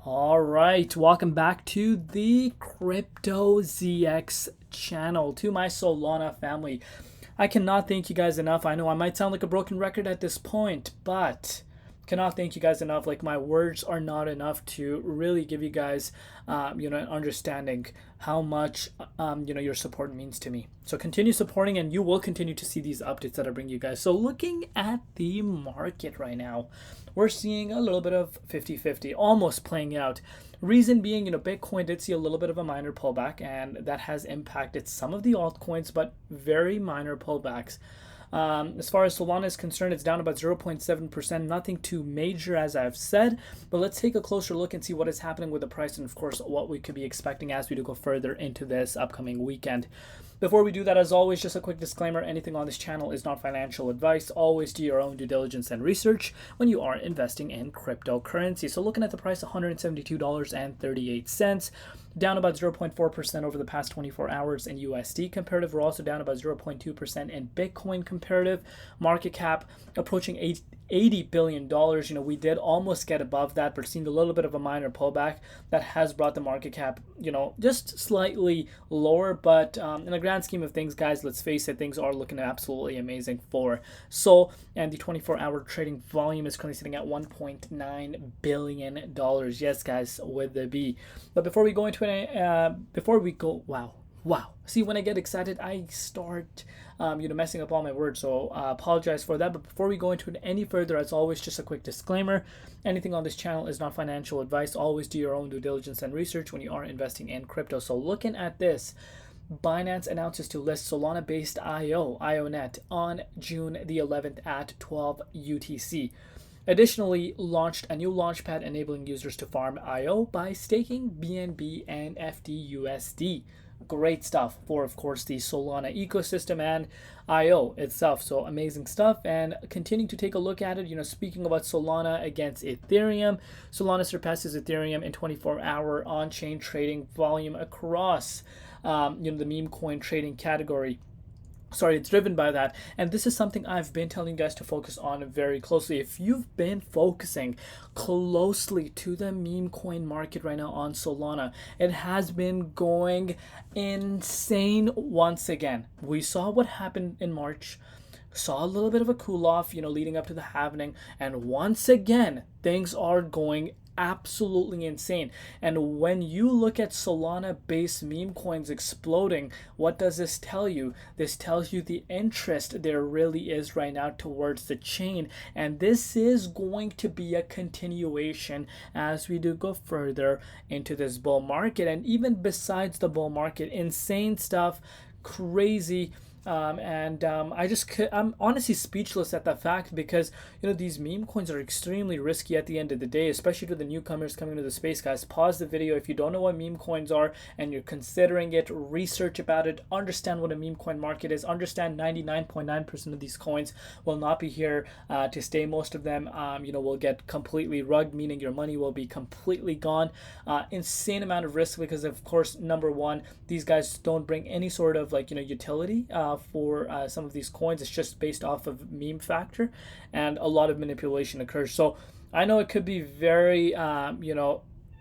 All right, welcome back to the Crypto ZX channel, to my Solana family. I cannot thank you guys enough. I know I might sound like a broken record at this point, but cannot thank you guys enough. Like, my words are not enough to really give you guys, an understanding how much, your support means to me. So continue supporting, and you will continue to see these updates that I bring you guys. So looking at the market right now, we're seeing a little bit of 50-50, almost playing out. Reason being, Bitcoin did see a little bit of a minor pullback, and that has impacted some of the altcoins, but very minor pullbacks. As far as Solana is concerned, it's down about 0.7%, nothing too major as I've said, but let's take a closer look and see what is happening with the price and of course what we could be expecting as we do go further into this upcoming weekend. Before we do that, as always, just a quick disclaimer: anything on this channel is not financial advice. Always do your own due diligence and research when you are investing in cryptocurrency. So looking at the price, $172.38, down about 0.4% over the past 24 hours in USD comparative. We're also down about 0.2% in Bitcoin comparative. Market cap approaching $80 billion. We did almost get above that, but seeing a little bit of a minor pullback that has brought the market cap, just slightly lower. But in the grand scheme of things, guys, let's face it, things are looking absolutely amazing for SOL. And the 24-hour trading volume is currently sitting at $1.9 billion. Yes, guys, with the B. But before we go into it, wow. See, when I get excited, I start, messing up all my words. So apologize for that. But before we go into it any further, as always, just a quick disclaimer: anything on this channel is not financial advice. Always do your own due diligence and research when you are investing in crypto. So looking at this, Binance announces to list Solana-based IONET on June the 11th at 12 UTC. Additionally, launched a new launchpad enabling users to farm IO by staking BNB and FDUSD. Great stuff for, of course, the Solana ecosystem and IO itself. So amazing stuff. And continuing to take a look at it, speaking about Solana against Ethereum, Solana surpasses Ethereum in 24-hour on-chain trading volume across, the meme coin trading category. Sorry, it's driven by that. And this is something I've been telling you guys to focus on very closely. If you've been focusing closely to the meme coin market right now on Solana, it has been going insane once again. We saw what happened in March, saw a little bit of a cool off, leading up to the halving, and once again, things are going absolutely insane. And when you look at Solana based meme coins exploding, what does this tell you? This tells you the interest there really is right now towards the chain, and this is going to be a continuation as we do go further into this bull market. And even besides the bull market, insane stuff, crazy. I'm honestly speechless at that fact, because these meme coins are extremely risky at the end of the day, especially to the newcomers coming into the space. Guys, pause the video if you don't know what meme coins are and you're considering it. Research about it, understand what a meme coin market is, understand 99.9% of these coins will not be here to stay. Most of them will get completely rugged, meaning your money will be completely gone. Insane amount of risk, because of course, number one, these guys don't bring any sort of utility for some of these coins. It's just based off of meme factor, and a lot of manipulation occurs. So I know it could be very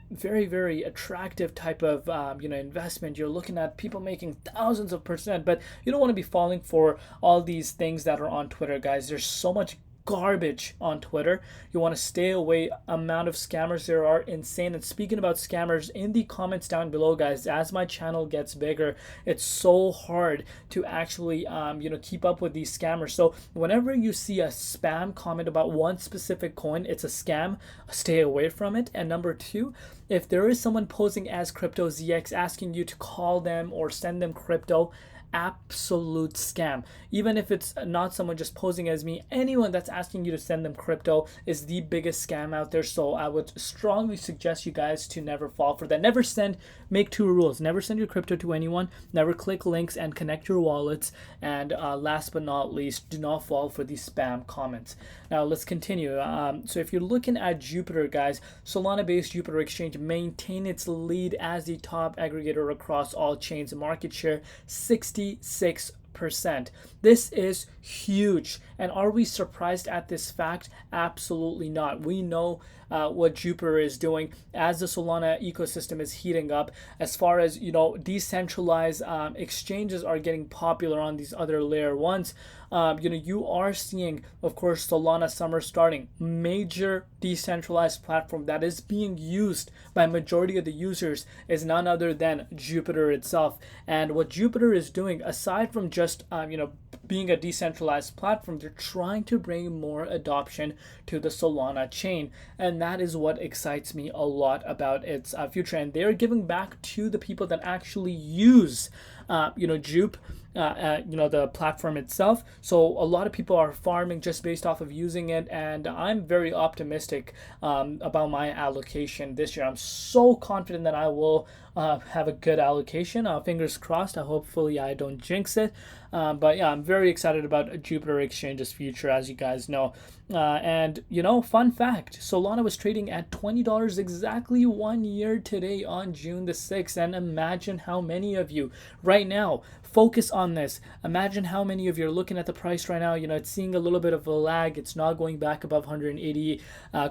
very, very attractive type of investment. You're looking at people making thousands of percent, but you don't want to be falling for all these things that are on Twitter, guys. There's so much garbage on Twitter. You want to stay away. Amount of scammers there are insane. And speaking about scammers, in the comments down below, guys, as my channel gets bigger, it's so hard to actually keep up with these scammers. So whenever you see a spam comment about one specific coin, it's a scam. Stay away from it. And number two, if there is someone posing as Crypto ZX asking you to call them or send them crypto, absolute scam. Even if it's not someone just posing as me, anyone that's asking you to send them crypto is the biggest scam out there. So I would strongly suggest you guys to never fall for that. Never make two rules: never send your crypto to anyone, never click links and connect your wallets, and last but not least, do not fall for these spam comments. Now let's continue. So if you're looking at Jupiter, guys, Solana based Jupiter exchange maintained its lead as the top aggregator across all chains. Market share 66%. This is huge. And are we surprised at this fact? Absolutely not. We know what Jupiter is doing as the Solana ecosystem is heating up, as far as decentralized exchanges are getting popular on these other layer ones. You are seeing, of course, Solana summer starting, major decentralized platform that is being used by majority of the users is none other than Jupiter itself. And what Jupiter is doing, aside from just being a decentralized platform, they're trying to bring more adoption to the Solana chain, and that is what excites me a lot about its future. And they're giving back to the people that actually use Jupe, the platform itself. So a lot of people are farming just based off of using it, and I'm very optimistic about my allocation this year. I'm so confident that I will have a good allocation. Fingers crossed. Hopefully I don't jinx it. But yeah, I'm very excited about Jupiter Exchange's future, as you guys know. And fun fact, Solana was trading at $20 exactly 1 year today on June the 6th. And imagine how many of you right now focus on this. Imagine how many of you are looking at the price right now. It's seeing a little bit of a lag. It's not going back above 180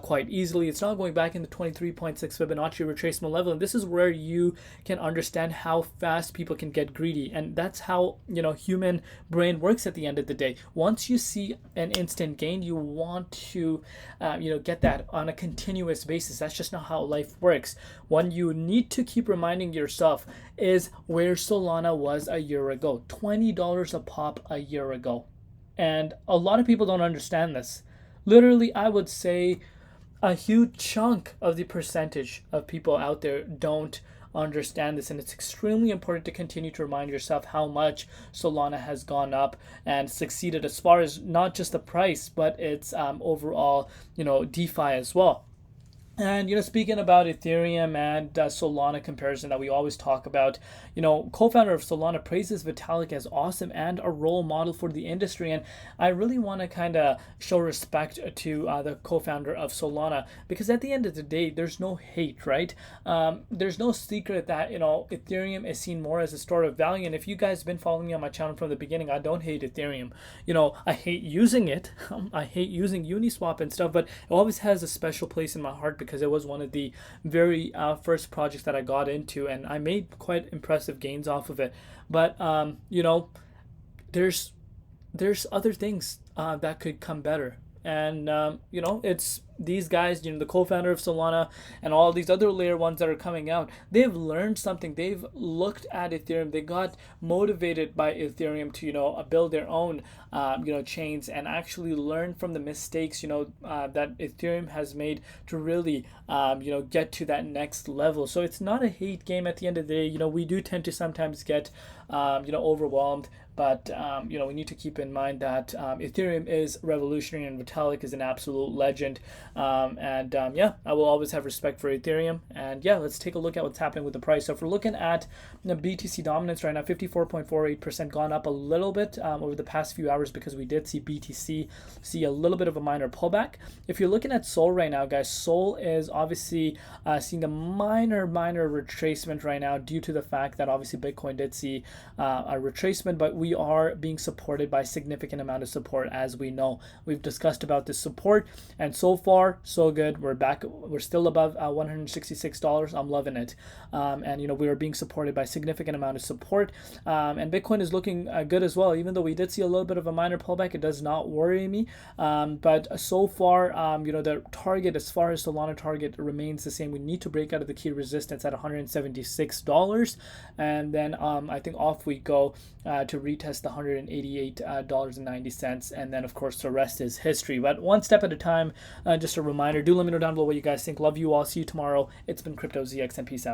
quite easily. It's not going back in the 23.6 Fibonacci retracement level. And this is where you can understand how fast people can get greedy. And that's how, human brain works at the end of the day. Once you see an instant gain, you want to, get that on a continuous basis. That's just not how life works. What you need to keep reminding yourself is where Solana was a year ago. $20 a pop a year ago. And a lot of people don't understand this. Literally, I would say a huge chunk of the percentage of people out there don't understand this, and it's extremely important to continue to remind yourself how much Solana has gone up and succeeded as far as not just the price, but its overall DeFi as well. And speaking about Ethereum and Solana comparison that we always talk about, co-founder of Solana praises Vitalik as awesome and a role model for the industry. And I really want to kind of show respect to the co-founder of Solana, because at the end of the day, there's no hate, right? There's no secret that Ethereum is seen more as a store of value. And if you guys have been following me on my channel from the beginning, I don't hate Ethereum. I hate using it. I hate using Uniswap and stuff, but it always has a special place in my heart, because it was one of the very first projects that I got into, and I made quite impressive gains off of it. But there's other things that could come better, and it's these guys, the co-founder of Solana and all these other layer ones that are coming out, they've learned something. They've looked at Ethereum. They got motivated by Ethereum to, build their own, chains, and actually learn from the mistakes, that Ethereum has made to really, get to that next level. So it's not a hate game at the end of the day. We do tend to sometimes get, overwhelmed. But, we need to keep in mind that Ethereum is revolutionary and Vitalik is an absolute legend. I will always have respect for Ethereum. And yeah, let's take a look at what's happening with the price. So if we're looking at the BTC dominance right now, 54.48%, gone up a little bit over the past few hours, because we did see BTC see a little bit of a minor pullback. If you're looking at Sol right now, guys, Sol is obviously seeing a minor retracement right now, due to the fact that obviously Bitcoin did see a retracement, but we are being supported by significant amount of support, as we know. We've discussed about this support, and so far so good. We're back, we're still above $166. I'm loving it. We are being supported by significant amount of support, and Bitcoin is looking good as well. Even though we did see a little bit of a minor pullback, it does not worry me, but so far the target, as far as Solana target, remains the same. We need to break out of the key resistance at $176, and then I think off we go to retest the $188.90, and then of course the rest is history. But one step at a time. Just a reminder, do let me know down below what you guys think. Love you all. See you tomorrow. It's been Crypto ZX, and peace out.